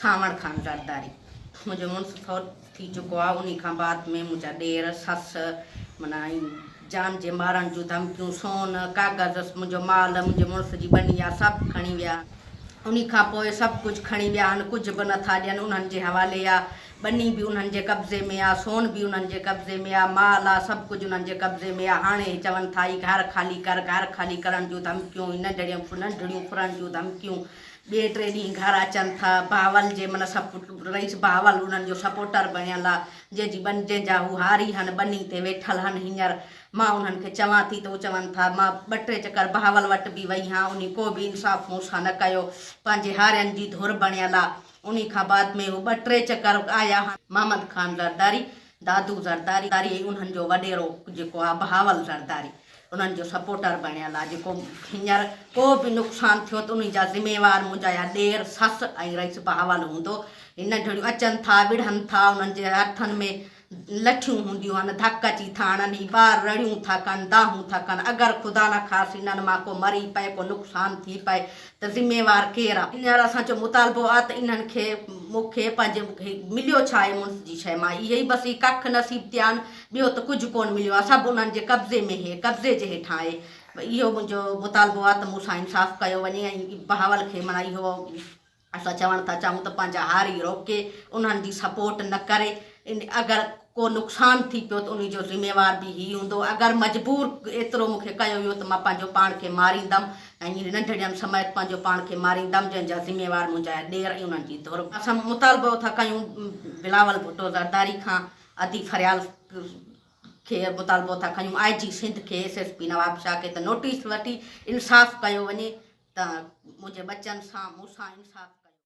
सावण खान ज़रदारी मुझे मुंस थोर थी चुको आहे। उन्हीं खां बाद में मुझा ॾेर सस माना जान जे मारण जूं धमकियूं सोन कागज़ मुंहिंजो माल मुंहिंजे मुड़ुस जी बनी आहे सभु खणी विया। उन्हीं खां पोइ सभु कुझु खणी विया आहिनि, कुझु बि नथा ॾियनि। उन्हनि जे हवाले आहे, बनी बि उन्हनि जे कब्ज़े में आहे, सोन बि उन्हनि जे कब्ज़े में आहे, माल आहे, सभु कुझु उन्हनि जे कब्ज़े में आहे। हाणे चवनि था ई घर ख़ाली कर, घर ख़ाली करण जूं धमकियूं, नंढड़ियूं फुरण जूं धमकियूं। ॿिए टे ॾींहं घर अचनि था। बावल जे माना रईस बावल उन्हनि जो सपोर्टर बणियल आहे, जंहिंजा हू हारी आहिनि, बनी ते वेठल आहिनि। हींअर मां उन्हनि खे चवां थी त उहे चवनि था। मां ॿ टे चकर बावल वटि बि वई आहियां, उन को बि इंसाफ़ मूंसां न कयो, पंहिंजे हारियुनि जी धुर बणियल आहे। उन खां बाद में हू ॿ टे चकर आया आहिनि। मोहम्मद खान ज़रदारी, दादू ज़रदारी, उन्हनि जो वॾेरो जेको आहे बहावल ज़रदारी, उन्हनि जो सपोर्टर बणियल आहे। जेको हींअर को बि नुक़सानु थियो त उन जा ज़िम्मेवार मुंहिंजा या ॾेर ससु ऐं रईस बहावल हूंदो। नंढड़ियूं अचनि था, विढ़नि था, उन्हनि जे हथनि में लठियूं हूंदियूं आहिनि, धक अची था हणनि, ही ॿार रड़ियूं था कनि, दाहूं था कनि। अगरि ख़ुदा न ख़ासि हिननि मां को मरी पए, को नुक़सानु थी पए त ज़िम्मेवार केरु आहे? हींअर असांजो मुतालबो आहे त इन्हनि खे मूंखे पंहिंजे मिलियो छा आहे मुंस जी शइ मां, इहे ई बसि कख नसीब थिया आहिनि, ॿियो त कुझु कोन मिलियो आहे। सभु उन्हनि जे कब्ज़े में कब्ज़े जे हेठां आहे। इहो मुंहिंजो मुतालबो आहे त मूंसां इंसाफ़ कयो वञे। ऐं बहावल खे माना इहो असां चवणु था चाहियूं त पंहिंजा हारी रोके, उन्हनि जी सपोर्ट न करे। अगरि को नुक़सानु थी पियो त उन जो ज़िम्मेवार बि ही हूंदो। अगरि मजबूर एतिरो मूंखे कयो वियो त मां पंहिंजो पाण खे मारींदमि ऐं नंढड़ियुनि समेत पंहिंजो पाण खे मारींदमि, जंहिंजा ज़िम्मेवार मुंहिंजा ॾेर ऐं उन्हनि जी धुर। असां मुतालबो था कयूं बिलावल भुट्टो ज़रदारी खां, अदी फरियाल खे मुतालबो था कयूं IG सिंध खे, SSP नवाब शाह खे त नोटिस वठी इंसाफ़ कयो वञे त मुंहिंजे बचनि सां मूंसां इंसाफ़